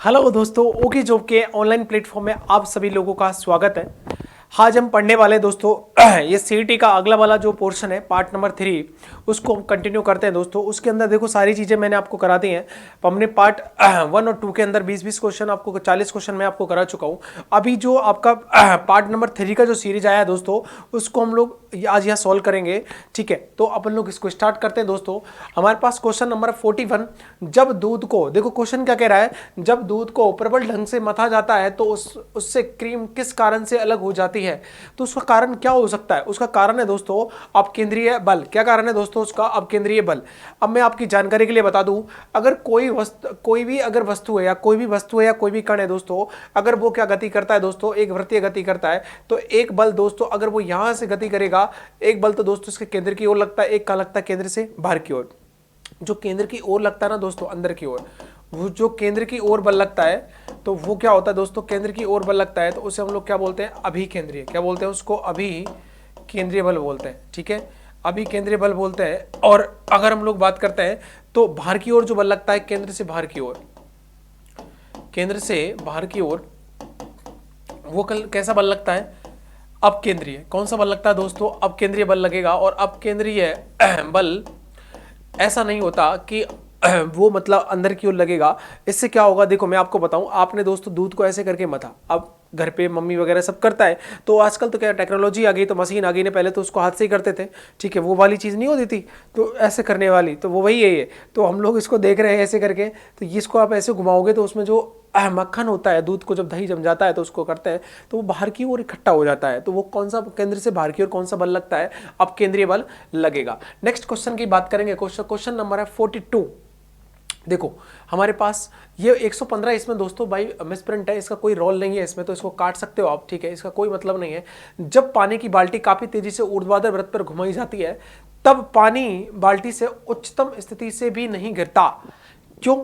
Hello दोस्तों, okay job के online platform में आप सभी लोगों का स्वागत है। आज हम पढ़ने वाले दोस्तों ये सीईटी का अगला वाला जो पोर्शन है पार्ट नंबर 3 उसको हम कंटिन्यू करते हैं दोस्तों। उसके अंदर देखो सारी चीज़ें मैंने आपको करा दी हैं। हमने पार्ट 1 और 2 के अंदर 20-20 क्वेश्चन आपको 40 क्वेश्चन मैं आपको करा चुका हूँ। अभी जो आपका पार्ट नंबर 3 का जो सीरीज आया है दोस्तों उसको हम लोग आज यहाँ सॉल्व करेंगे। ठीक है, तो अपन लोग इसको स्टार्ट करते हैं दोस्तों। हमारे पास क्वेश्चन नंबर 41, जब दूध को, देखो क्वेश्चन क्या कह रहा है, जब दूध को प्रबल ढंग से मथा जाता है तो उससे क्रीम किस कारण से अलग हो जाती है। तो उसका कारण क्या हो सकता है? उसका कारण है दोस्तों अपकेंद्रीय बल। क्या कारण है दोस्तों उसका? अपकेंद्रीय बल। अब मैं आपकी जानकारी के लिए बता दूं, अगर कोई भी अगर वस्तु है या कोई भी वस्तु है या कोई भी कण है दोस्तों, अगर वो क्या गति करता है दोस्तों, एक वृत्तीय गति करता है, तो एक बल दोस्तों अगर वो यहां से गति करेगा, एक बल तो दोस्तों इसके केंद्र की ओर लगता है, एक कहां लगता है केंद्र से बाहर की ओर। जो केंद्र की ओर लगता है ना दोस्तों, अंदर की ओर, वो जो केंद्र की ओर बल लगता है तो वो क्या होता है दोस्तों, केंद्र की ओर बल लगता है तो उसे हम लोग क्या बोलते हैं? अभिकेंद्रीय। क्या बोलते हैं उसको? अभिकेंद्रीय बल बोलते हैं। ठीक है, अभिकेंद्रीय बल बोलते हैं। और अगर हम लोग बात करते हैं तो बाहर की ओर जो बल लगता है, केंद्र से बाहर की ओर, केंद्र से बाहर की ओर वो कैसा बल लगता है? अपकेंद्रीय। कौन सा बल लगता है दोस्तों? अपकेंद्रीय बल लगेगा। और अपकेंद्रीय बल ऐसा नहीं होता कि वो मतलब अंदर की ओर लगेगा। इससे क्या होगा, देखो मैं आपको बताऊं, आपने दोस्तों दूध को ऐसे करके मथा, अब घर पे मम्मी वगैरह सब करता है, तो आजकल तो क्या टेक्नोलॉजी आ गई, तो मशीन आ गई ने, पहले तो उसको हाथ से ही करते थे। ठीक है, वो वाली चीज़ नहीं होती थी तो ऐसे करने वाली, तो वो वही है ये। तो हम लोग इसको देख रहे हैं ऐसे करके, तो इसको आप ऐसे घुमाओगे तो उसमें जो मक्खन होता है, दूध को जब दही जम जाता है तो उसको करते हैं तो वो बाहर की ओर इकट्ठा हो जाता है। तो वो कौन सा केंद्र से बाहर की ओर कौन सा बल लगता है? अब केंद्रीय बल लगेगा। नेक्स्ट क्वेश्चन की बात करेंगे। क्वेश्चन नंबर है 42। देखो हमारे पास ये 115 इसमें दोस्तों बाई मिसप्रिंट है, इसका कोई रोल नहीं है इसमें, तो इसको काट सकते हो आप। ठीक है, इसका कोई मतलब नहीं है। जब पानी की बाल्टी काफी तेजी से ऊर्ध्वाधर वृत्त पर घुमाई जाती है तब पानी बाल्टी से उच्चतम स्थिति से भी नहीं गिरता। क्यों?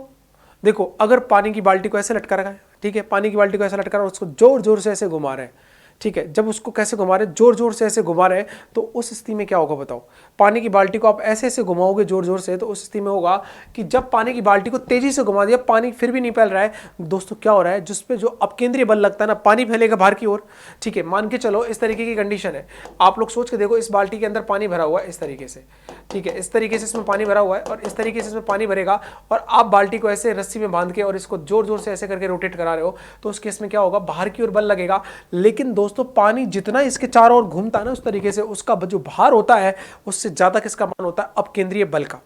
देखो अगर पानी की बाल्टी को ऐसे लटका रखा है, ठीक है, पानी की बाल्टी को ऐसे लटका रहा है, उसको जोर जोर से ऐसे घुमा रहे हैं। ठीक है, जब उसको कैसे घुमा रहे हैं? जोर जोर से ऐसे घुमा रहे हैं, तो उस स्थिति में क्या होगा बताओ? पानी की बाल्टी को आप ऐसे ऐसे घुमाओगे जोर जोर से, तो उस स्थिति में होगा कि जब पानी की बाल्टी को तेजी से घुमा दिया, पानी फिर भी नहीं फैल रहा है दोस्तों, क्या हो रहा है? जिस पे जो अपकेंद्रीय बल लगता है ना, पानी फैलेगा बाहर की ओर। ठीक है, मान के चलो इस तरीके की कंडीशन है, आप लोग सोच के देखो, इस बाल्टी के अंदर पानी भरा हुआ है इस तरीके से। ठीक है, इस तरीके से इसमें पानी भरा हुआ है और इस तरीके से इसमें पानी भरेगा, और आप बाल्टी को ऐसे रस्सी में बांध के और इसको जोर जोर से ऐसे करके रोटेट करा रहे हो, तो उस केस में क्या होगा? बाहर की ओर बल लगेगा। लेकिन दोस्तों पानी जितना इसके चारों ओर घूमता है ना उस तरीके से, उसका जो भार होता है उससे ज्यादा किसका मान होता है? अपकेंद्रीय बल का।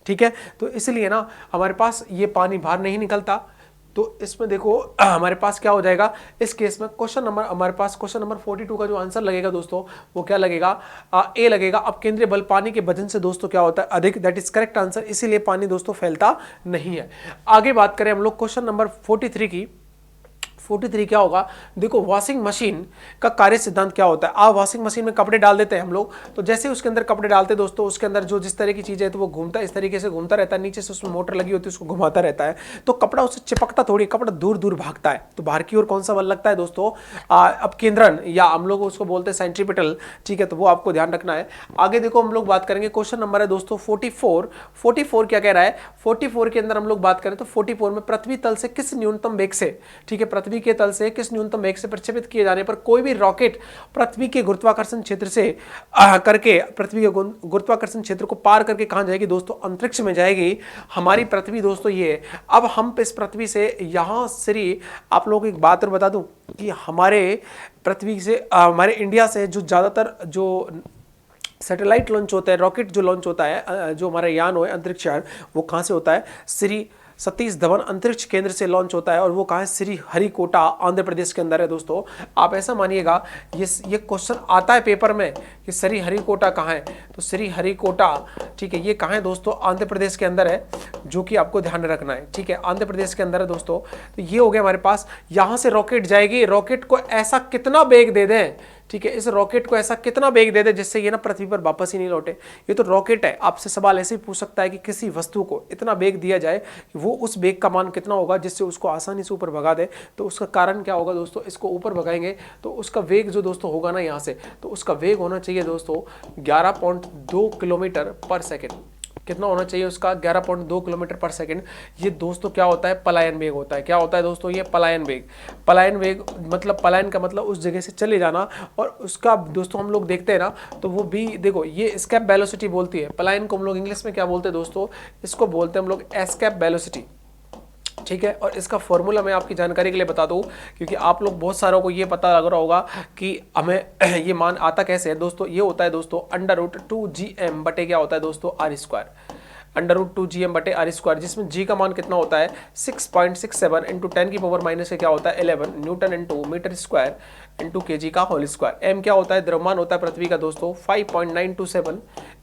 ठीक है, तो इसलिए ना हमारे पास ये पानी बाहर नहीं निकलता। तो इसमें देखो हमारे पास क्या हो जाएगा इस केस में? क्वेश्चन नंबर हमारे पास क्वेश्चन नंबर 42 का जो आंसर लगेगा दोस्तों वो क्या लगेगा? ए लगेगा। अपकेंद्रीय बल पानी के वजन से दोस्तों क्या होता है? अधिक। That is correct answer. इसीलिए पानी दोस्तों फैलता नहीं है। आगे बात करें हम लोग क्वेश्चन नंबर 43 की। 43 क्या होगा? देखो वॉशिंग मशीन का कार्य सिद्धांत क्या होता है? आप वॉशिंग मशीन में कपड़े डाल देते हैं हम लोग, तो जैसे उसके अंदर कपड़े डालते हैं दोस्तों, उसके अंदर जो जिस तरह की चीज़ है तो वो घूमता है, इस तरीके से घूमता रहता है, नीचे से उसमें मोटर लगी होती है, उसको घुमाता रहता है, तो कपड़ा उससे चिपकता थोड़ी, कपड़ा दूर दूर भागता है। तो बाहर की ओर कौन सा बल लगता है दोस्तों? अपकेंद्रन, या हम लोग उसको बोलते हैं सेंट्रीपिटल। ठीक है, तो वो आपको ध्यान रखना है। आगे देखो हम लोग बात करेंगे, क्वेश्चन नंबर है दोस्तों 44। 44 क्या कह रहा है? 44 के अंदर हम लोग बात करें तो 44 में पृथ्वी तल से किस न्यूनतम वेग से, ठीक है, पृथ्वी के तल से किस न्यूनतम वेग से प्रक्षेपित किए जाने पर कोई भी रॉकेट पृथ्वी के गुरुत्वाकर्षण क्षेत्र से करके, पृथ्वी के गुरुत्वाकर्षण क्षेत्र को पार करके कहां जाएगी दोस्तों? अंतरिक्ष में जाएगी। हमारी पृथ्वी दोस्तों ये, अब हम इस पृथ्वी से यहां श्री, आप लोगों को एक बात और बता दूं कि हमारे पृथ्वी से हमारे इंडिया से जो ज्यादातर जो सैटेलाइट लॉन्च होता है, रॉकेट जो लॉन्च होता है, जो हमारा यान हो अंतरिक्ष यान, वो कहां से होता है? श्री सतीश धवन अंतरिक्ष केंद्र से लॉन्च होता है, और वो कहाँ है? श्री हरिकोटा आंध्र प्रदेश के अंदर है दोस्तों। आप ऐसा मानिएगा, ये क्वेश्चन आता है पेपर में कि श्री हरिकोटा कहाँ है, तो श्री हरिकोटा, ठीक है, ये कहाँ है दोस्तों? आंध्र प्रदेश के अंदर है, जो कि आपको ध्यान रखना है। ठीक है, आंध्र प्रदेश के अंदर है दोस्तों। तो ये हो गया हमारे पास, यहां से रॉकेट जाएगी, रॉकेट को ऐसा कितना वेग दे दें, ठीक है, इस रॉकेट को ऐसा कितना वेग दे दे जिससे ये ना पृथ्वी पर वापस ही नहीं लौटे। ये तो रॉकेट है। आपसे सवाल ऐसे ही पूछ सकता है कि किसी वस्तु को इतना वेग दिया जाए कि वो उस वेग का मान कितना होगा जिससे उसको आसानी से ऊपर भगा दे। तो उसका कारण क्या होगा दोस्तों? इसको ऊपर भगाएंगे तो उसका वेग जो दोस्तों होगा ना यहाँ से, तो उसका वेग होना चाहिए दोस्तों 11.2 किलोमीटर पर सेकेंड। कितना होना चाहिए उसका 11.2 किलोमीटर पर सेकंड। ये दोस्तों क्या होता है, पलायन वेग होता है। क्या होता है दोस्तों, ये पलायन वेग। पलायन वेग मतलब पलायन का मतलब उस जगह से चले जाना, और उसका दोस्तों हम लोग देखते हैं ना तो वो भी देखो ये एस्केप वेलोसिटी बोलती है। पलायन को हम लोग इंग्लिश में क्या बोलते हैं दोस्तों, इसको बोलते हैं हम लोग एस्केप वेलोसिटी। ठीक है, और इसका फॉर्मूला मैं आपकी जानकारी के लिए बता दूं, क्योंकि आप लोग बहुत सारों को ये पता लग रहा होगा कि हमें ये मान आता कैसे है दोस्तों। ये होता है दोस्तों √2gm बटे क्या होता है दोस्तों, आर स्क्वायर। √2gm बटे आर स्क्वायर, जिसमें g का मान कितना होता है 6.67 इंटू 10 की पावर माइनस से क्या होता है 11 newton into metre square into kg का होल स्क्वायर। m क्या होता है, द्रव्यमान होता है पृथ्वी का दोस्तों 5.927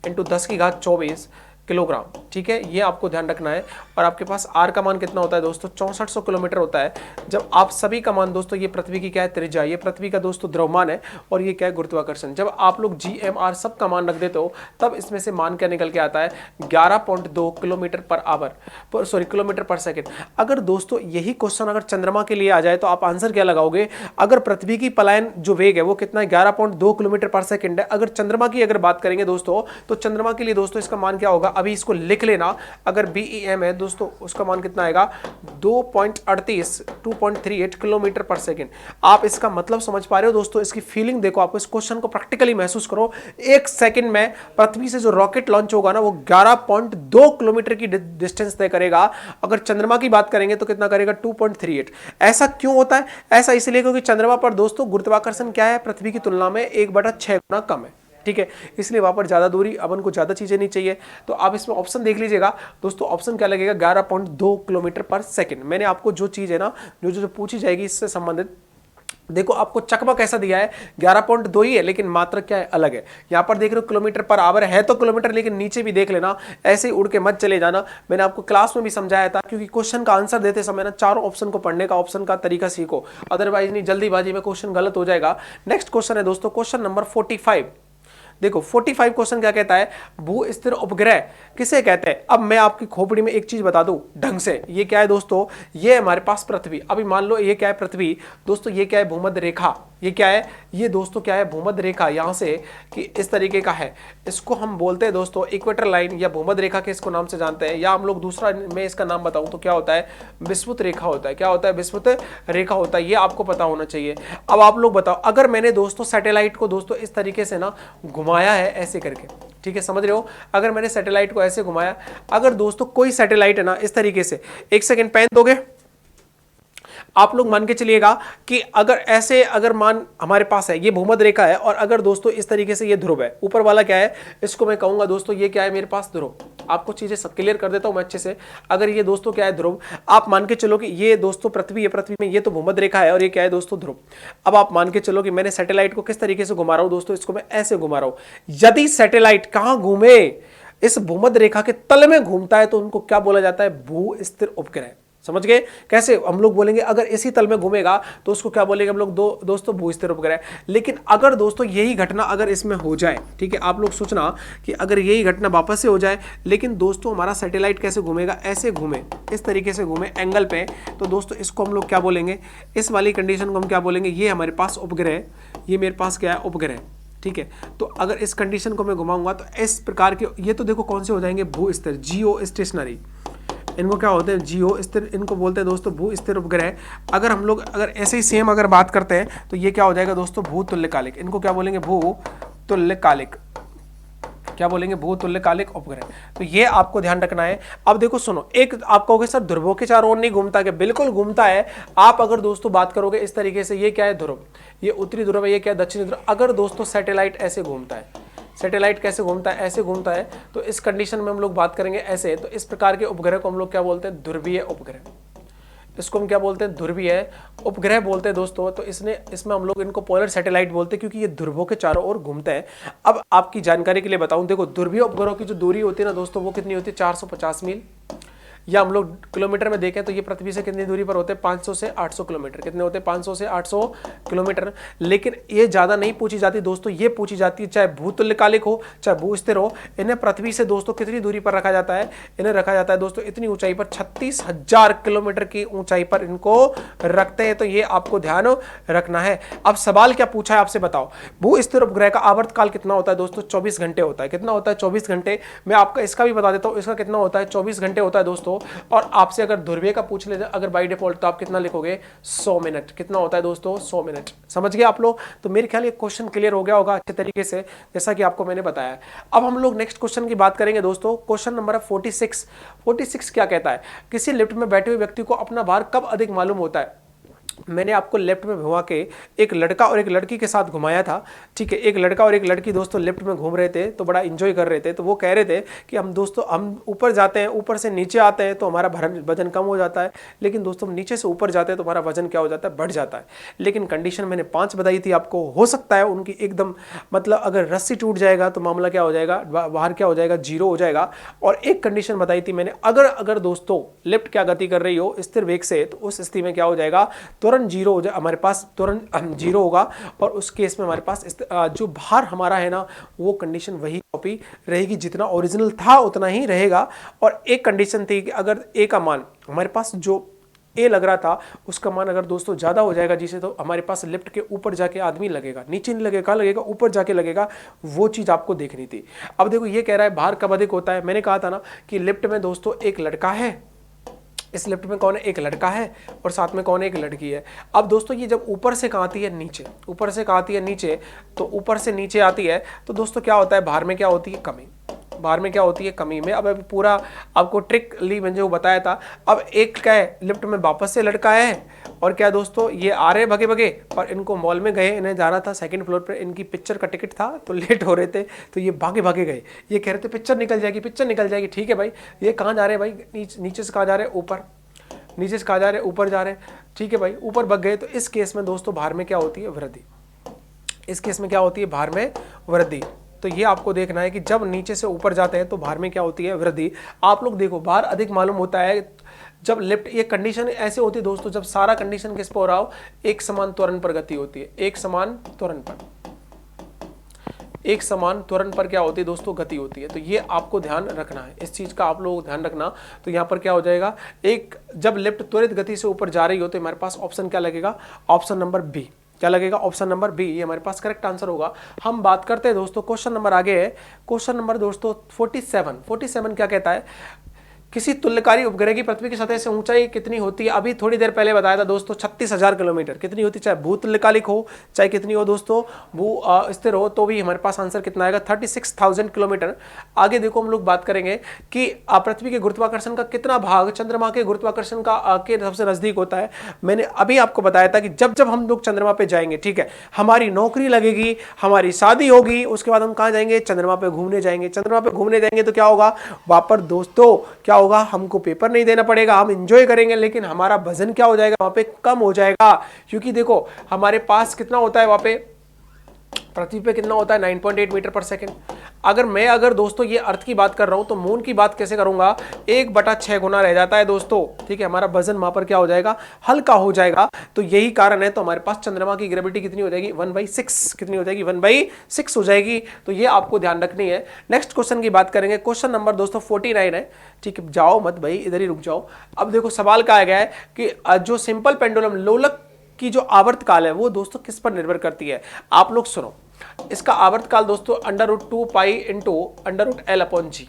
इंटू 10 की घात 24 किलोग्राम। ठीक है, ये आपको ध्यान रखना है। और आपके पास आर का मान कितना होता है दोस्तों 6400 किलोमीटर होता है। जब आप सभी का मान दोस्तों, ये पृथ्वी की क्या है त्रिज्या, ये पृथ्वी का दोस्तों द्रव्यमान है, और ये क्या है गुरुत्वाकर्षण। जब आप लोग GMR सब का मान रख देते हो तब इसमें से मान क्या निकल के आता है 11.2 kilometre per hour, sorry kilometre पर सेकेंड। अगर दोस्तों यही क्वेश्चन अगर चंद्रमा के लिए आ जाए तो आप आंसर क्या लगाओगे, अगर पृथ्वी की पलायन जो वेग है वो कितना है 11.2 किलोमीटर पर सेकेंड है। अगर चंद्रमा की अगर बात करेंगे दोस्तों, तो चंद्रमा के लिए दोस्तों इसका मान क्या होगा, अभी इसको लिख लेना। अगर BEM है दोस्तों उसका मान कितना आएगा 2.38 किलोमीटर पर सेकेंड। आप इसका मतलब समझ पा रहे हो दोस्तों, इसकी फीलिंग देखो, आप इस क्वेश्चन को प्रैक्टिकली महसूस करो। एक सेकंड में पृथ्वी से जो रॉकेट लॉन्च होगा ना वो 11.2 किलोमीटर की डिस्टेंस तय करेगा। अगर चंद्रमा की बात करेंगे तो कितना करेगा 2.38। ऐसा क्यों होता है, ऐसा इसलिए क्योंकि चंद्रमा पर दोस्तों गुरुत्वाकर्षण क्या है पृथ्वी की तुलना में 1/6 गुना कम है। ठीक है, इसलिए वहां पर ज्यादा दूरी, अपन को ज्यादा चीजें नहीं चाहिए। तो आप इसमें ऑप्शन देख लीजिएगा दोस्तों, ऑप्शन क्या लगेगा 11.2 किलोमीटर पर सेकंड। मैंने आपको जो चीज है ना जो पूछी जाएगी इससे संबंधित, देखो आपको चकमा कैसा दिया है 11.2 ही है, लेकिन मात्रा क्या है अलग है। यहां पर देख रहे हो किलोमीटर पर आवर है तो किलोमीटर, लेकिन नीचे भी देख लेना, ऐसे ही उड़ के मत चले जाना। मैंने आपको क्लास में भी समझाया था, क्योंकि क्वेश्चन का आंसर देते समय ना चारों ऑप्शन को पढ़ने का ऑप्शन का तरीका सीखो, अदरवाइज नहीं जल्दीबाजी में क्वेश्चन गलत हो जाएगा। नेक्स्ट क्वेश्चन है दोस्तों क्वेश्चन नंबर 45। देखो 45 क्वेश्चन क्या कहता है, भू स्थिर उपग्रह किसे कहते हैं। अब मैं आपकी खोपड़ी में एक चीज बता दूं ढंग से, ये क्या है दोस्तों, ये हमारे पास पृथ्वी, अभी मान लो ये क्या है पृथ्वी दोस्तों, ये क्या है भूमध्य रेखा, ये क्या है, ये दोस्तों क्या है भूमध्य रेखा, यहां से कि इस तरीके का है, इसको हम बोलते हैं दोस्तों इक्वेटर लाइन या भूमध्य रेखा के इसको नाम से जानते हैं, या हम लोग दूसरा मैं इसका नाम बताऊं तो क्या होता है विषुवत रेखा होता है। क्या होता है, विषुवत रेखा होता है, ये आपको पता होना चाहिए। अब आप लोग बताओ, अगर मैंने दोस्तों सैटेलाइट को दोस्तों इस तरीके से ना घुमाया है ऐसे करके, ठीक है समझ रहे हो, अगर मैंने सैटेलाइट को ऐसे घुमाया, अगर दोस्तों कोई सैटेलाइट है ना इस तरीके से, एक सेकंड पेन दोगे, आप लोग मान के चलिएगा कि अगर ऐसे अगर मान हमारे पास है ये भूमध्य रेखा है, और अगर दोस्तों इस तरीके से ये ध्रुव है, ऊपर वाला क्या है इसको मैं कहूंगा दोस्तों ये क्या है मेरे पास ध्रुव। आपको चीजें सब क्लियर कर देता हूं मैं अच्छे से। अगर ये दोस्तों क्या है ध्रुव, आप मान के चलो कि ये दोस्तों पृथ्वी है, पृथ्वी में ये तो भूमध्य रेखा है और ये क्या है दोस्तों ध्रुव। अब आप मान के चलो कि मैंने सैटेलाइट को किस तरीके से घुमा रहा हूं दोस्तों, इसको मैं ऐसे घुमा रहा हूं। यदि सैटेलाइट कहां घूमे, इस भूमध्य रेखा के तल में घूमता है तो उनको क्या बोला जाता है, भू स्थिर उपग्रह। समझ गए कैसे हम लोग बोलेंगे, अगर इसी तल में घूमेगा तो उसको क्या बोलेंगे हम लोग दोस्तों भू स्थिर उपग्रह। लेकिन अगर दोस्तों यही घटना अगर इसमें हो जाए, ठीक है आप लोग सोचना कि अगर यही घटना वापस से हो जाए, लेकिन दोस्तों हमारा सैटेलाइट कैसे घूमेगा, ऐसे घूमे, इस तरीके से घूमे एंगल पे, तो दोस्तों इसको हम लोग क्या बोलेंगे, इस वाली कंडीशन को हम क्या बोलेंगे, ये हमारे पास उपग्रह, ये मेरे पास क्या है उपग्रह। ठीक है, तो अगर इस कंडीशन को मैं घुमाऊंगा तो इस प्रकार के, ये तो देखो कौन से हो जाएंगे भू स्थिर, जियो स्टेशनरी, इनको क्या होते हैं जियो स्थिर, इनको बोलते हैं दोस्तों भू स्थिर उपग्रह। अगर हम लोग अगर ऐसे ही सेम अगर बात करते हैं तो ये क्या हो जाएगा दोस्तों भू तुल्यकालिक, इनको क्या बोलेंगे भू तुल्यकालिक, क्या बोलेंगे भू तुल्यकालिक उपग्रह। तो ये आपको ध्यान रखना है। अब देखो सुनो, एक आप कहोगे सर ध्रुवों के चारों ओर नहीं घूमता क्या, बिल्कुल घूमता है। आप अगर दोस्तों बात करोगे इस तरीके से, ये क्या है ध्रुव, ये उत्तरी ध्रुव है, ये क्या है दक्षिणी ध्रुव। अगर दोस्तों सैटेलाइट ऐसे घूमता है, सैटेलाइट कैसे घूमता है, ऐसे घूमता है, तो इस कंडीशन में हम लोग बात करेंगे ऐसे, तो इस प्रकार के उपग्रह को हम लोग क्या बोलते हैं, ध्रुवीय उपग्रह। इसको हम क्या बोलते हैं, ध्रुवीय उपग्रह बोलते हैं दोस्तों। तो इसमें हम लोग इनको पोलर सैटेलाइट बोलते हैं, क्योंकि ये ध्रुवों के चारों ओर घूमते हैं। अब आपकी जानकारी के लिए बताऊं, देखो ध्रुवीय उपग्रहों की जो दूरी होती है ना दोस्तों, वो कितनी होती है 450 मील। या हम लोग किलोमीटर में देखें तो ये पृथ्वी से कितनी दूरी पर होते हैं, 500 से 800 किलोमीटर। कितने होते हैं, 500 से 800 किलोमीटर। लेकिन ये ज़्यादा नहीं पूछी जाती दोस्तों, ये पूछी जाती है चाहे भूतुल्यकालिक हो चाहे भू स्थिर हो, इन्हें पृथ्वी से दोस्तों कितनी दूरी पर रखा जाता है, इन्हें रखा जाता है दोस्तों इतनी ऊंचाई पर, 36,000 किलोमीटर की ऊंचाई पर इनको रखते हैं। तो ये आपको ध्यान रखना है। अब सवाल क्या पूछा है आपसे, बताओ भू स्थिर उपग्रह का आवर्तकाल कितना होता है दोस्तों, 24 घंटे होता है। कितना होता है, 24 घंटे। मैं आपका इसका भी बता देता हूं, इसका कितना होता है, 24 घंटे होता है दोस्तों। और आपसे अगर ध्रुवीय का पूछ ले अगर बाई डिफॉल्ट, तो आप कितना लिखोगे, 100 मिनट। कितना होता है दोस्तों, 100 मिनट। समझ गए आप लोग। तो मेरे ख्याल ये क्वेश्चन क्लियर हो गया होगा अच्छे तरीके से, जैसा कि आपको मैंने बताया। अब हम लोग नेक्स्ट क्वेश्चन की बात करेंगे दोस्तों। Question number 46। 46 क्या कहता है, किसी लिफ्ट में बैठे हुए व्यक्ति को अपना भार कब अधिक मालूम होता है। मैंने आपको लेफ्ट में घुमा के एक लड़का और एक लड़की के साथ घुमाया था, ठीक है। एक लड़का और एक लड़की दोस्तों लिफ्ट में घूम रहे थे, तो बड़ा एंजॉय कर रहे थे। तो वो कह रहे थे कि हम दोस्तों हम ऊपर जाते हैं, ऊपर से नीचे आते हैं तो हमारा वजन कम हो जाता है, लेकिन दोस्तों हम नीचे से ऊपर जाते हैं तो हमारा वजन क्या हो जाता है, बढ़ जाता है। लेकिन कंडीशन मैंने 5 बताई थी आपको। हो सकता है उनकी एकदम मतलब अगर रस्सी टूट जाएगा तो मामला क्या हो जाएगा, बाहर क्या हो जाएगा, 0 हो जाएगा। और एक कंडीशन बताई थी मैंने, अगर दोस्तों लिफ्ट क्या गति कर रही हो स्थिर वेग से, तो उस स्थिति में क्या हो जाएगा, तुरंत 0 हो जाए, हमारे पास तुरंत 0 होगा। और उस केस में हमारे पास जो भार हमारा है ना, वो कंडीशन वही कॉपी रहेगी, जितना ओरिजिनल था उतना ही रहेगा। और एक कंडीशन थी कि अगर ए का मान हमारे पास जो ए लग रहा था उसका मान अगर दोस्तों ज्यादा हो जाएगा जिसे, तो हमारे पास लिफ्ट के ऊपर जाके आदमी लगेगा, नीचे नहीं लगेगा, लगेगा ऊपर जाके लगेगा। वो चीज आपको देखनी थी। अब देखो ये कह रहा है भार कब अधिक होता है। मैंने कहा था ना कि लिफ्ट में दोस्तों एक लड़का है, इस लिफ्ट में कौन है, एक लड़का है, और साथ में कौन है, एक लड़की है। अब दोस्तों ये जब ऊपर से कहाँ आती है, नीचे, ऊपर से कहाँ आती है, नीचे, तो ऊपर से नीचे आती है तो दोस्तों क्या होता है, भार में क्या होती है, कमी। भार में क्या होती है, कमी में। अब अभी पूरा आपको ट्रिक ली मैंने वो बताया था। अब एक क्या है, लिफ्ट में वापस से लड़का है, और क्या दोस्तों ये आ रहे भगे भगे, और इनको मॉल में गए, इन्हें जाना था सेकंड फ्लोर पर, इनकी पिक्चर का टिकट था तो लेट हो रहे थे, तो ये भागे भागे गए। ये कह रहे थे पिक्चर निकल जाएगी, पिक्चर निकल जाएगी। ठीक है भाई, ये कहाँ जा रहे हैं भाई, नीचे से कहाँ जा रहे हैं, ऊपर, नीचे से कहाँ जा रहे हैं, ऊपर जा रहे हैं। ठीक है भाई, ऊपर भाग गए। तो इस केस में दोस्तों भार में क्या होती है, वृद्धि। इस केस में क्या होती है, भार में वृद्धि। तो ये आपको देखना है कि जब नीचे से ऊपर जाते हैं तो भार में क्या होती है, वृद्धि। आप लोग देखो भार अधिक मालूम होता है जब लिफ्ट, ये कंडीशन ऐसे होती है दोस्तों जब सारा कंडीशन किस पर हो रहा हो, एक समान त्वरण पर गति होती है, एक समान त्वरण पर, एक समान त्वरण पर क्या होती है दोस्तों, गति होती है। तो ये आपको ध्यान रखना है, इस चीज का आप लोग ध्यान रखना। तो यहाँ पर क्या हो जाएगा, एक जब लिफ्ट त्वरित गति से ऊपर जा रही हो तो हमारे पास ऑप्शन क्या लगेगा, ऑप्शन नंबर बी। क्या लगेगा, ऑप्शन नंबर बी, ये हमारे पास करेक्ट आंसर होगा। हम बात करते हैं दोस्तों, क्वेश्चन नंबर आगे है, क्वेश्चन नंबर दोस्तों 47। 47 क्या कहता है, किसी तुल्यकारी उपग्रह की पृथ्वी की सतह से ऊंचाई कितनी होती है। अभी थोड़ी देर पहले बताया था दोस्तों 36,000 किलोमीटर। कितनी होती है, चाहे भूतुल्यकालिक हो चाहे कितनी हो दोस्तों, भू स्थिर हो, तो भी हमारे पास आंसर कितना आएगा, 36,000 किलोमीटर। आगे देखो हम लोग बात करेंगे कि पृथ्वी के गुरुत्वाकर्षण का कितना भाग चंद्रमा के गुरुत्वाकर्षण का के सबसे नजदीक होता है। मैंने अभी आपको बताया था कि जब जब हम लोग चंद्रमा पे जाएंगे, ठीक है, हमारी नौकरी लगेगी, हमारी शादी होगी, उसके बाद हम कहाँ जाएंगे, चंद्रमा पे घूमने जाएंगे। चंद्रमा पे घूमने जाएंगे तो क्या होगा, वहां पर दोस्तों क्या होगा, हमको पेपर नहीं देना पड़ेगा, हम एंजॉय करेंगे, लेकिन हमारा वजन क्या हो जाएगा, वहां पे कम हो जाएगा। क्योंकि देखो हमारे पास कितना होता है वहां पे, पृथ्वी पे कितना होता है, 9.8 मीटर पर सेकंड। अगर दोस्तों ये अर्थ की बात कर रहा हूं तो मून की बात कैसे करूंगा, 1/6 गुना रह जाता है दोस्तों। ठीक है, हमारा वजन वहां पर क्या हो जाएगा, हल्का हो जाएगा। तो यही कारण है, तो हमारे पास चंद्रमा की ग्रेविटी कितनी हो जाएगी, 1/6। कितनी हो जाएगी, 1/6 हो जाएगी। तो ये आपको ध्यान रखनी है। नेक्स्ट क्वेश्चन की बात करेंगे, क्वेश्चन नंबर दोस्तों 49 है। ठीक है, जाओ मत भाई, इधर ही रुक जाओ। अब देखो सवाल क्या आ गया है कि जो सिंपल पेंडुलम लोलक की जो आवर्तकाल है वो दोस्तों किस पर निर्भर करती है। आप लोग सुनो, इसका आवर्तकाल दोस्तों √2 पाई इंटू √L/G।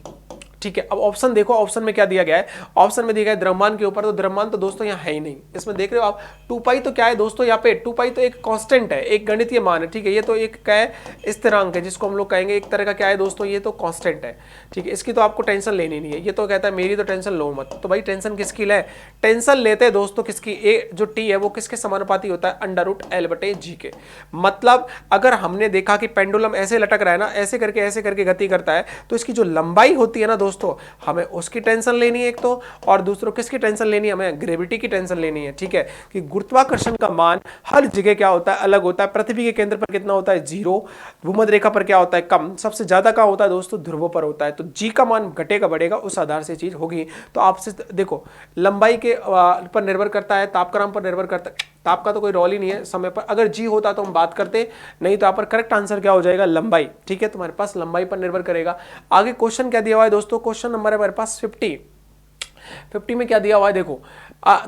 ठीक है, अब ऑप्शन देखो, ऑप्शन में क्या दिया गया है, ऑप्शन में दिया गया है द्रव्यमान के ऊपर। तो द्रव्यमान तो दोस्तों यहाँ है ही नहीं, इसमें देख रहे हो आप। 2 पाई तो क्या है दोस्तों, यहाँ पे 2 पाई तो एक कांस्टेंट है, एक गणितीय मान है। ठीक है, ये तो एक क्या है, स्थिरांक है, जिसको हम लोग कहेंगे एक तरह का क्या है दोस्तों, ये तो कांस्टेंट है। ठीक है, इसकी तो आपको टेंशन लेनी नहीं है। ये तो कहता है मेरी तो टेंशन लो मत। तो भाई टेंशन किसकी ले, टेंशन लेते हैं दोस्तों किसकी, ए जो टी है वो किसके समानुपाती होता है, √L/G के। मतलब अगर हमने देखा कि पेंडुलम ऐसे लटक रहा है ना, ऐसे करके गति करता है, तो इसकी जो लंबाई होती है ना दोस्तों, दोस्तों हमें उसकी टेंशन लेनी है एक तो, और दूसरों किसकी टेंशन लेनी है, हमें ग्रेविटी की टेंशन लेनी है। ठीक है, कि गुरुत्वाकर्षण का मान हर जगह क्या होता है, अलग होता है। पृथ्वी के केंद्र पर कितना होता है, 0। भूमध्य रेखा पर क्या होता है, कम। सबसे ज्यादा कहाँ होता है दोस्तों, ध्रुवों पर होता है। तो जी का मान घटेगा बढ़ेगा उस आधार से चीज होगी। तो आपसे देखो लंबाई के पर निर्भर करता है, तापक्रम पर निर्भर करता है। ताप का तो कोई रोल ही नहीं है समय पर, अगर जी होता तो हम बात करते, नहीं तो यहाँ पर करेक्ट आंसर क्या हो जाएगा, लंबाई। ठीक है, तुम्हारे पास लंबाई पर निर्भर करेगा। आगे क्वेश्चन क्या दिया हुआ है दोस्तों, क्वेश्चन नंबर है हमारे पास 50 में क्या दिया हुआ है, देखो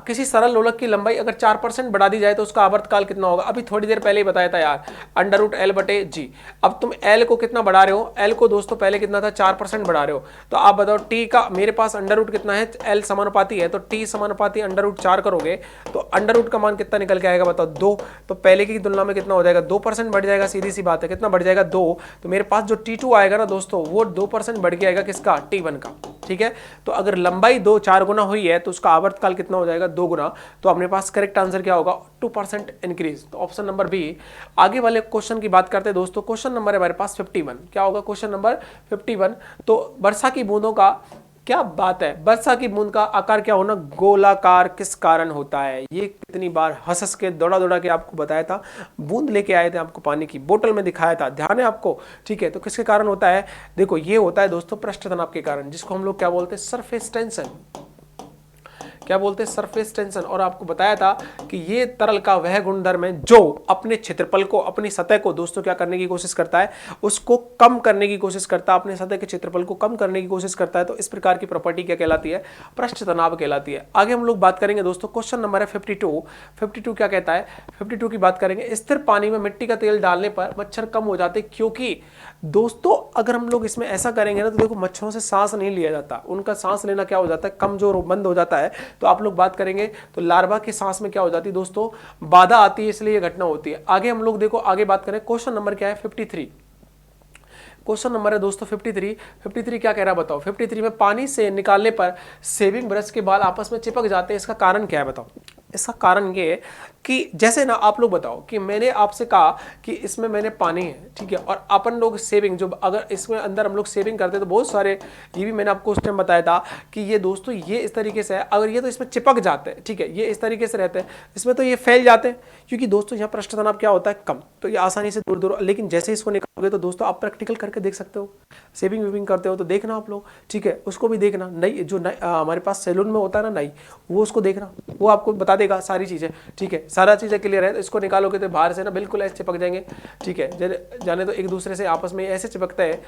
किसी सरल लोलक की लंबाई अगर 4% बढ़ा दी जाए तो उसका आवर्तकाल कितना होगा। अभी थोड़ी देर पहले ही बताया था यार, √L/G। अब तुम L को कितना बढ़ा रहे हो, L को दोस्तों पहले कितना था, 4% बढ़ा रहे हो। तो आप बताओ T का, मेरे पास अंडर कितना है, L समानुपाती है, तो T समानुपाती √4 करोगे तो अंडर का मान कितना निकल के आएगा बताओ, 2। तो पहले की तुलना में कितना हो जाएगा, 2% बढ़ जाएगा, सीधी सी बात है। कितना बढ़ जाएगा, 2। तो मेरे पास जो T2 आएगा ना दोस्तों, वो 2% बढ़ के आएगा किसका, T1 का। ठीक है, तो अगर लंबाई 4 गुना हुई है तो उसका आवर्तकाल कितना हो जाएगा, 2 गुना। तो अपने पास करेक्ट आंसर क्या होगा, 2% इंक्रीज। तो ऑप्शन नंबर बी। आगे वाले क्वेश्चन की बात करते हैं दोस्तों, क्वेश्चन नंबर है हमारे पास 51। क्या होगा क्वेश्चन नंबर 51। तो वर्षा की बूंदों का, क्या बात है, वर्षा की बूंद का आकार क्या होना, गोलाकार किस कारण होता है। ये कितनी बार हंस के दौड़ा दौड़ा के आपको बताया था, बूंद लेके आए थे आपको पानी की बोतल में दिखाया था, ध्यान है आपको। ठीक है, तो किसके कारण होता है, देखो ये होता है दोस्तों पृष्ठ तनाव के कारण, जिसको हम लोग क्या बोलते हैं, सरफेस टेंशन। क्या बोलते हैं, सरफेस टेंशन। और आपको बताया था कि ये तरल का वह गुणधर्म है जो अपने क्षेत्रफल को, अपनी सतह को दोस्तों क्या करने की कोशिश करता है, उसको कम करने की कोशिश करता है, अपने सतह के क्षेत्रफल को कम करने की कोशिश करता है। तो इस प्रकार की प्रॉपर्टी क्या कहलाती है, पृष्ठ तनाव कहलाती है। आगे हम लोग बात करेंगे दोस्तों, क्वेश्चन नंबर है 52 क्या कहता है, 52 की बात करेंगे। स्थिर पानी में मिट्टी का तेल डालने पर मच्छर कम हो जाते, क्योंकि दोस्तों अगर हम लोग इसमें ऐसा करेंगे ना तो देखो मच्छरों से सांस नहीं लिया जाता, उनका सांस लेना क्या हो जाता है, कमजोर बंद हो जाता है। तो आप लोग बात करेंगे तो लार्वा की सांस में क्या हो जाती है दोस्तों, बाधा आती है, इसलिए यह घटना होती है। आगे हम लोग देखो, आगे बात करें, क्वेश्चन नंबर क्या है 53। क्वेश्चन नंबर है दोस्तों 53 क्या कह रहा है बताओ। 53 में पानी से निकालने पर शेविंग ब्रश के बाल आपस में चिपक जाते हैं, इसका कारण क्या है बताओ। इसका कारण ये कि जैसे ना आप लोग बताओ कि मैंने आपसे कहा कि इसमें मैंने पानी है, ठीक है, और अपन लोग सेविंग, जो अगर इसमें अंदर हम लोग सेविंग करते हैं तो बहुत सारे, ये भी मैंने आपको उस टाइम बताया था कि ये दोस्तों ये इस तरीके से है, अगर ये तो इसमें चिपक जाते हैं, ठीक है, ये इस तरीके से रहते हैं, इसमें तो ये फैल जाते हैं, क्योंकि दोस्तों यहाँ पृष्ठ तनाव क्या होता है, कम, तो ये आसानी से दूर दूर। लेकिन जैसे इसको निकालोगे तो दोस्तों आप प्रैक्टिकल करके देख सकते हो, सेविंग वेविंग करते हो तो देखना आप लोग, ठीक है, उसको भी देखना। नई जो हमारे पास सैलून में होता है ना नाई, वो उसको देखना, वो आपको बता देगा सारी चीज़ें, ठीक है, सारा चीज़ें क्लियर है। तो इसको निकालोगे तो बाहर से ना बिल्कुल ऐसे चिपक जाएंगे, ठीक है, जाने तो एक दूसरे से आपस में ऐसे चिपकते हैं,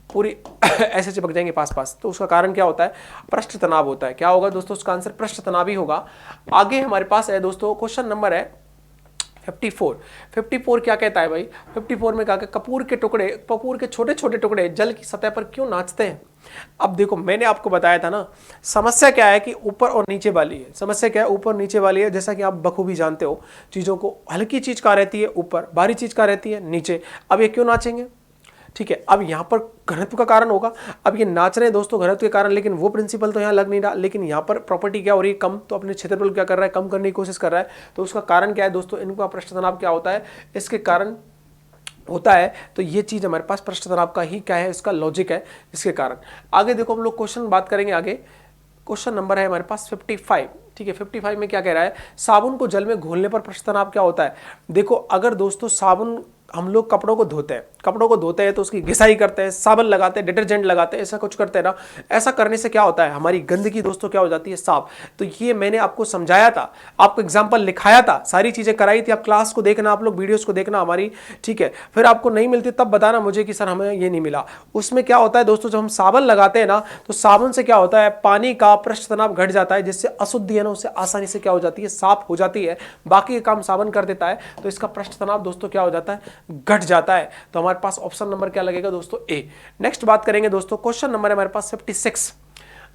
पूरी ऐसे चिपक जाएंगे पास। तो उसका कारण क्या होता है, पृष्ठ तनाव होता है। क्या होगा दोस्तों, उसका आंसर पृष्ठ तनाव ही होगा। आगे हमारे पास है दोस्तों क्वेश्चन नंबर है 54 क्या कहता है भाई, 54 में कहा कि कपूर के छोटे छोटे टुकड़े जल की सतह पर क्यों नाचते हैं। अब देखो मैंने आपको बताया था ना, समस्या क्या है कि ऊपर और नीचे वाली है। समस्या क्या है, ऊपर नीचे वाली है, जैसा कि आप बखूबी जानते हो चीजों को। हल्की चीज कहाँ रहती है, ऊपर, भारी चीज कहाँ रहती है, नीचे। अब ये क्यों नाचेंगे, ठीक है, अब यहाँ पर घनत्व का कारण होगा। अब ये नाच रहे हैं दोस्तों घनत्व के कारण, लेकिन वो प्रिंसिपल तो यहाँ लग नहीं रहा। लेकिन यहाँ पर प्रॉपर्टी क्या हो रही है, कम, तो अपने क्षेत्रफल क्या कर रहा है, कम करने की कोशिश कर रहा है। तो उसका कारण क्या है दोस्तों, इनका पृष्ठ तनाव क्या होता है, इसके कारण होता है। तो ये चीज हमारे पास पृष्ठ तनाव का ही क्या है, इसका लॉजिक है, इसके कारण। आगे देखो हम लोग क्वेश्चन बात करेंगे। आगे क्वेश्चन नंबर है हमारे पास 55, ठीक है। 55 में क्या कह रहा है, साबुन को जल में घोलने पर पृष्ठ तनाव क्या होता है। देखो अगर दोस्तों साबुन, हम लोग कपड़ों को धोते हैं तो उसकी घिसाई करते हैं, साबुन लगाते हैं, डिटर्जेंट लगाते हैं, ऐसा कुछ करते हैं ना। ऐसा करने से क्या होता है, हमारी गंदगी दोस्तों क्या हो जाती है, साफ। तो ये मैंने आपको समझाया था, आपको एग्जांपल लिखाया था, सारी चीजें कराई थी। आप क्लास को देखना, आप लोग वीडियोस को देखना हमारी, ठीक है। फिर आपको नहीं मिलती तब बताना मुझे कि सर हमें ये नहीं मिला। उसमें क्या होता है दोस्तों, जब हम साबुन लगाते हैं ना, तो साबुन से क्या होता है, पानी का पृष्ठ तनाव घट जाता है, जिससे अशुद्धि है ना उससे आसानी से क्या हो जाती है, साफ हो जाती है। बाकी काम साबुन कर देता है, तो इसका पृष्ठ तनाव दोस्तों क्या हो जाता है, घट जाता है। तो हमारे पास ऑप्शन नंबर क्या लगेगा दोस्तों, ए। नेक्स्ट बात करेंगे दोस्तों, क्वेश्चन नंबर है हमारे पास 56।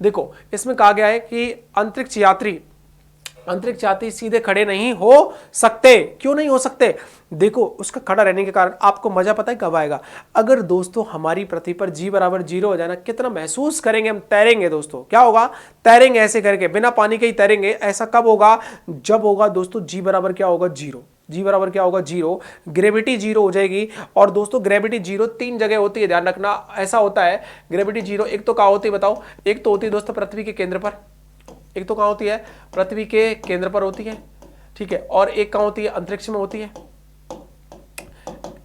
देखो इसमें कहा गया है कि अंतरिक्ष यात्री सीधे खड़े नहीं हो सकते। क्यों नहीं हो सकते, देखो उसका खड़ा रहने के कारण आपको मजा पता है कब आएगा, अगर दोस्तों हमारी पृथ्वी पर G = 0 हो जाए ना, कितना महसूस करेंगे हम, तैरेंगे दोस्तों। क्या होगा, तैरेंगे ऐसे करके, बिना पानी के ही तैरेंगे। ऐसा कब होगा, जब होगा दोस्तों G = क्या होगा, 0। जी बराबर क्या होगा 0, ग्रेविटी 0 हो जाएगी। और दोस्तों ग्रेविटी 0 तीन जगह होती है, ध्यान रखना। ऐसा होता है ग्रेविटी 0 एक तो कहाँ होती है बताओ, एक तो होती है दोस्तों पृथ्वी के केंद्र पर, एक तो कहाँ होती है पृथ्वी के केंद्र पर होती है, ठीक है, और एक कहाँ होती है अंतरिक्ष में होती है,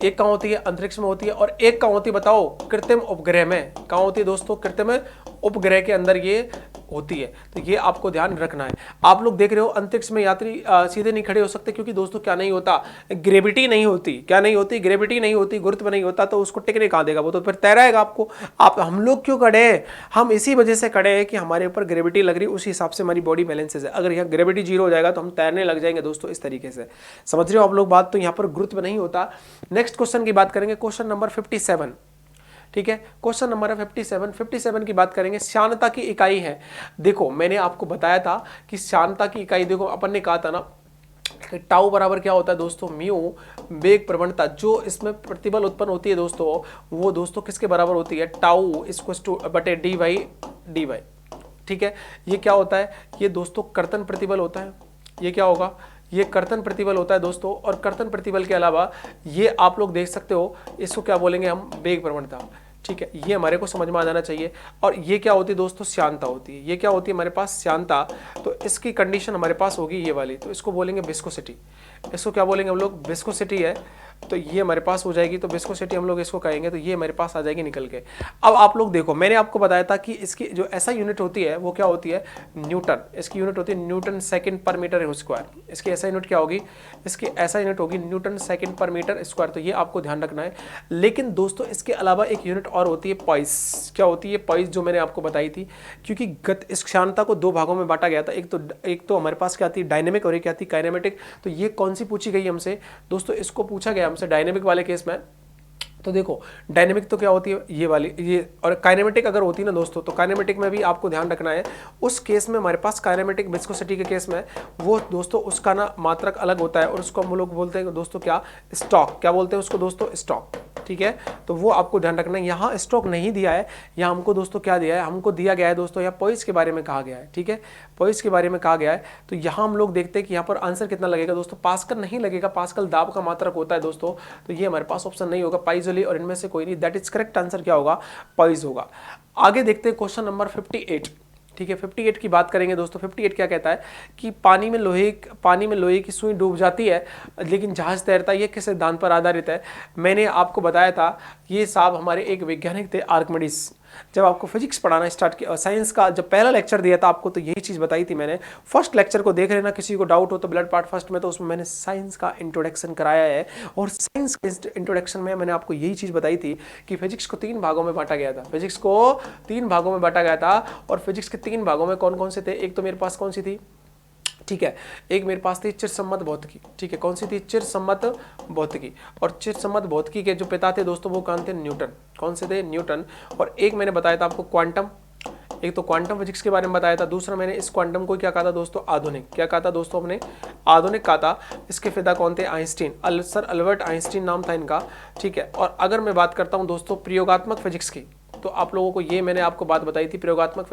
एक कहाँ होती है अंतरिक्ष में होती है, और एक कहाँ होती है बताओ कृत्रिम उपग्रह में। कहाँ होती है दोस्तों कृत्रिम उपग्रह के अंदर ये होती है। तो ये आपको ध्यान रखना है। आप लोग देख रहे हो अंतरिक्ष में यात्री सीधे नहीं खड़े हो सकते, क्योंकि दोस्तों क्या नहीं होता, ग्रेविटी नहीं होती। क्या नहीं होती, ग्रेविटी नहीं होती, गुरुत्व नहीं होता, तो उसको टिकने कहाँ देगा, वो तो फिर तैराएगा आपको। आप हम लोग क्यों खड़े हैं, हम इसी वजह से खड़े हैं कि हमारे ऊपर ग्रेविटी लग रही है, उसी हिसाब से हमारी बॉडी बैलेंसेस है। अगर यहाँ ग्रेविटी 0 हो जाएगा तो हम तैरने लग जाएंगे दोस्तों, इस तरीके से। समझ रहे हो आप लोग बात, तो यहाँ पर गुरुत्व नहीं होता। नेक्स्ट क्वेश्चन की बात करेंगे, क्वेश्चन नंबर 57, ठीक है, क्वेश्चन नंबर है 57 की बात करेंगे। श्यानता की इकाई है, देखो मैंने आपको बताया था कि श्यानता की इकाई, देखो अपन ने कहा था ना टाउ बराबर क्या होता है दोस्तों, म्यू वेग प्रवणता, जो इसमें प्रतिबल उत्पन्न होती है दोस्तों, वो दोस्तों किसके बराबर होती है, टाउ इक्वल्स टू बटे डी वाई, ठीक है। ये क्या होता है, ये दोस्तों कर्तन प्रतिबल होता है। ये क्या होगा, ये कर्तन प्रतिबल होता है दोस्तों। और कर्तन प्रतिबल के अलावा ये आप लोग देख सकते हो, इसको क्या बोलेंगे हम, वेग प्रवणता, ठीक है। ये हमारे को समझ में आ जाना चाहिए। और ये क्या होती है दोस्तों, श्यानता होती है। ये क्या होती है हमारे पास, श्यानता। तो इसकी कंडीशन हमारे पास होगी ये वाली, तो इसको बोलेंगे विस्कोसिटी। इसको क्या बोलेंगे हम लोग, विस्कोसिटी है। तो ये हमारे पास हो जाएगी, तो विस्कोसिटी हम लोग इसको कहेंगे, तो ये हमारे पास आ जाएगी निकल के। अब आप लोग देखो, मैंने आपको बताया था कि इसकी जो ऐसा यूनिट होती है वो क्या होती है, न्यूटन। इसकी यूनिट होती है न्यूटन सेकंड पर मीटर स्क्वायर। इसकी ऐसा यूनिट क्या होगी, इसकी ऐसा यूनिट होगी न्यूटन सेकंड पर मीटर स्क्वायर। तो ये आपको ध्यान रखना है। लेकिन दोस्तों इसके अलावा एक यूनिट और होती है, पॉइस। क्या होती है, पॉइस, जो मैंने आपको बताई थी। क्योंकि इस क्षमता को दो भागों में बांटा गया था, एक तो हमारे पास क्या आती है डायनेमिक, और एक क्या आती है काइनेमेटिक। तो ये कौन सी पूछी गई हमसे दोस्तों, इसको पूछा गया हमसे डायनेमिक वाले केस में। तो देखो डायनेमिक तो क्या होती है ये वाली, ये, और काइनेमेटिक अगर होती है ना दोस्तों, तो काइनेमेटिक में भी आपको ध्यान रखना है। उस केस में हमारे पास काइनेमेटिक विस्कोसिटी के केस में वो दोस्तों उसका ना मात्रक अलग होता है, और उसको हम लोग बोलते हैं दोस्तों क्या, स्टॉक। क्या बोलते हैं उसको दोस्तों, स्टॉक, ठीक है। तो वो आपको ध्यान रखना है। यहाँ स्टॉक नहीं दिया है, यहाँ हमको दोस्तों क्या दिया है, हमको दिया गया है दोस्तों यहाँ पॉइस के बारे में कहा गया है, ठीक है, पॉइस के बारे में कहा गया है। तो यहाँ हम लोग देखते हैं कि यहाँ पर आंसर कितना लगेगा दोस्तों, पास्कल नहीं लगेगा, पास्कल दाब का मात्रक होता है दोस्तों। तो ये हमारे पास ऑप्शन नहीं होगा, पाइजोली और इनमें से कोई नहीं। दैट इज करेक्ट आंसर क्या होगा, पॉइस होगा। आगे देखते हैं क्वेश्चन नंबर 58, ठीक है। 58 की बात करेंगे दोस्तों। 58 क्या कहता है कि पानी में लोहे की सुई डूब जाती है लेकिन जहाज तैरता है। ये किस सिद्धांत पर आधारित है, मैंने आपको बताया था। ये साहब हमारे एक वैज्ञानिक थे, आर्किमिडीज। जब आपको फिजिक्स पढ़ाना स्टार्ट किया, साइंस का जब पहला लेक्चर दिया था आपको, तो यही चीज़ बताई थी मैंने। फर्स्ट लेक्चर को देख लेना, किसी को डाउट हो तो ब्लड पार्ट फर्स्ट में, तो उसमें मैंने साइंस का इंट्रोडक्शन कराया है। और साइंस के इंट्रोडक्शन में मैंने आपको यही चीज़ बताई थी कि फिजिक्स को 3 भागों में बांटा गया था। फिजिक्स को 3 भागों में बांटा गया था। और फिजिक्स के 3 भागों में कौन कौन से थे, एक तो मेरे पास कौन सी थी, ठीक है, एक मेरे पास थी चिरसम्मत भौतिकी, ठीक है। कौन सी थी, चिरसम्मत भौतिकी। और चिरसम्मत भौतिकी के जो पिता थे दोस्तों वो कौन थे, न्यूटन। कौन से थे, न्यूटन। और एक मैंने बताया था आपको क्वांटम, एक तो क्वांटम फिजिक्स के बारे में बताया था। दूसरा मैंने इस क्वांटम को क्या कहा था दोस्तों, आधुनिक। क्या कहा था दोस्तों, हमने आधुनिक कहा था। इसके पिता कौन थे, आइंस्टीन, सर अल्बर्ट आइंस्टीन नाम था इनका, ठीक है। और अगर मैं बात करता हूं दोस्तों प्रयोगात्मक फिजिक्स की, तो आप लोगों को ये मैंने आपको बात बताई थी प्रयोगात्मक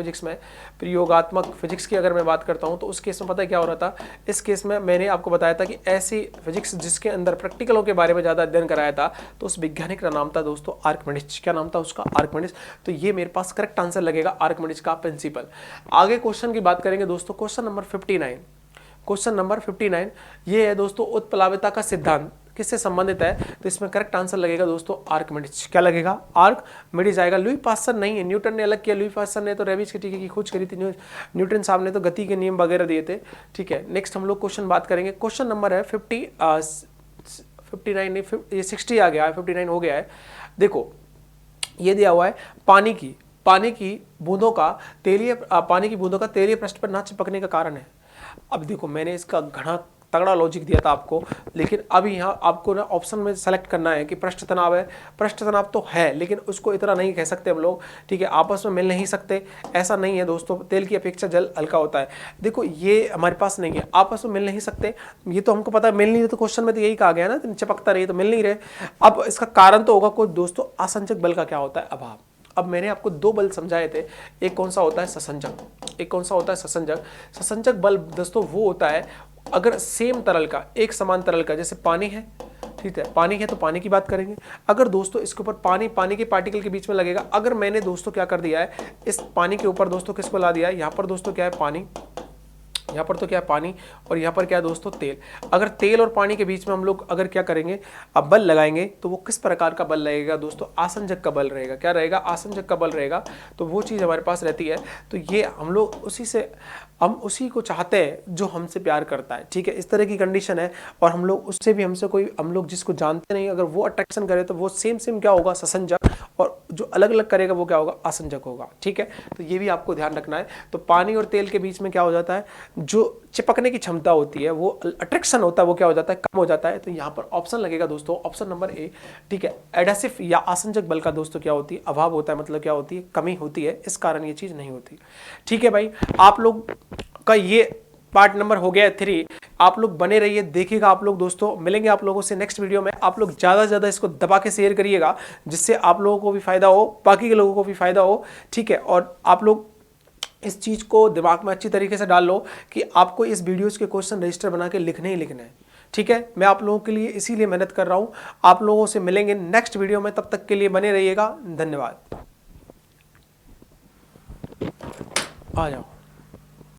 फिजिक्स की अगर मैं बात करता हूं, तो उस केस में पता है क्या हो रहा था। इस केस में मैंने आपको बताया था कि ऐसी फिजिक्स जिसके अंदर प्रैक्टिकलों के बारे में ज़्यादा अध्ययन कराया था, तो उस वैज्ञानिक का नाम था दोस्तों आर्किमिडीज। क्या नाम था उसका, आर्किमिडीज। तो ये मेरे पास करेक्ट आंसर लगेगा, आर्किमिडीज का प्रिंसिपल। आगे क्वेश्चन की बात करेंगे दोस्तों, क्वेश्चन नंबर 59। क्वेश्चन नंबर 59 ये है दोस्तों, उत्प्लाविता का सिद्धांत किससे संबंधित है, तो इसमें करेक्ट आंसर लगेगा दोस्तों आर्किमिडीज। क्या लगेगा, आर्किमिडीज आएगा। लुई पास्चर नहीं है, न्यूटन ने अलग किया। लुई पास्चर ने तो रेबिज के टीके की खोज करी थी, न्यूटन साहब ने तो गति के नियम वगैरह दिए थे, ठीक है। नेक्स्ट हम लोग क्वेश्चन बात करेंगे। क्वेश्चन नंबर है 59 नहीं, ये 60 आ गया है, 59 हो गया है। देखो ये दिया हुआ है, पानी की बूंदों का तेलीय पृष्ठ पर ना चिपकने का कारण है। अब देखो मैंने इसका घना तगड़ा लॉजिक दिया था आपको, लेकिन अभी यहाँ आपको ना ऑप्शन में सेलेक्ट करना है कि पृष्ठ तनाव है। पृष्ठ तनाव तो है, लेकिन उसको इतना नहीं कह सकते हम लोग, ठीक है। आपस में मिल नहीं सकते, ऐसा नहीं है दोस्तों। तेल की अपेक्षा जल हल्का होता है। देखो ये हमारे पास नहीं है, आपस में मिल नहीं सकते, ये तो हमको पता है। मिल नहीं रहे तो क्वेश्चन में तो यही कहा गया ना, चिपकता रही तो मिल नहीं रहे। अब इसका कारण तो होगा कोई दोस्तों, असंचक बल का क्या होता है, अभाव। अब मैंने आपको 2 बल समझाए थे, एक कौन सा होता है, ससंजक, एक कौन सा होता है, ससंजक। ससंजक बल दोस्तों वो होता है, अगर सेम तरल का, एक समान तरल का, जैसे पानी है, ठीक है, पानी है तो पानी की बात करेंगे। अगर दोस्तों इसके ऊपर पानी के पार्टिकल के बीच में लगेगा, अगर मैंने दोस्तों क्या कर दिया है, इस पानी के ऊपर दोस्तों किसको ला दिया है, यहाँ पर दोस्तों क्या है पानी, यहाँ पर तो क्या है पानी, और यहाँ पर क्या है दोस्तों तेल। अगर तेल और पानी के बीच में हम लोग अगर क्या करेंगे, अब बल लगाएंगे, तो वो किस प्रकार का बल लगेगा दोस्तों, आसंजक का बल रहेगा। क्या रहेगा, आसंजक का बल रहेगा। तो वो चीज़ हमारे पास रहती है। तो ये हम लोग हम उसी को चाहते हैं जो हमसे प्यार करता है, ठीक है, इस तरह की कंडीशन है। और हम लोग उससे भी हमसे कोई, हम लोग जिसको जानते नहीं, अगर वो अट्रैक्शन करे तो वो सेम क्या होगा, ससंजक, और जो अलग अलग करेगा वो क्या होगा, आसंजक होगा, ठीक है। तो ये भी आपको ध्यान रखना है। तो पानी और तेल के बीच में क्या हो जाता है, जो चिपकने की क्षमता होती है, वो अट्रैक्शन होता है, वो क्या हो जाता है, कम हो जाता है। तो यहाँ पर ऑप्शन लगेगा दोस्तों, ऑप्शन नंबर ए, ठीक है। एडहेसिव या आसंजक बल का दोस्तों क्या होती है, अभाव होता है, मतलब क्या होती है, कमी होती है, इस कारण ये चीज नहीं होती, ठीक है भाई। आप लोग का ये पार्ट नंबर हो गया 3। आप लोग बने रहिए, देखिएगा आप लोग दोस्तों, मिलेंगे आप लोगों से नेक्स्ट वीडियो में। आप लोग ज़्यादा से ज़्यादा इसको दबा के शेयर करिएगा, जिससे आप लोगों को भी फायदा हो, बाकी के लोगों को भी फायदा हो, ठीक है। और आप लोग इस चीज़ को दिमाग में अच्छी तरीके से डाल लो कि आपको इस वीडियोज़ के क्वेश्चन रजिस्टर बना के लिखने ही लिखने हैं, ठीक है। मैं आप लोगों के लिए इसीलिए मेहनत कर रहा हूँ। आप लोगों से मिलेंगे नेक्स्ट वीडियो में, तब तक के लिए बने रहिएगा। धन्यवाद। आ जाओ।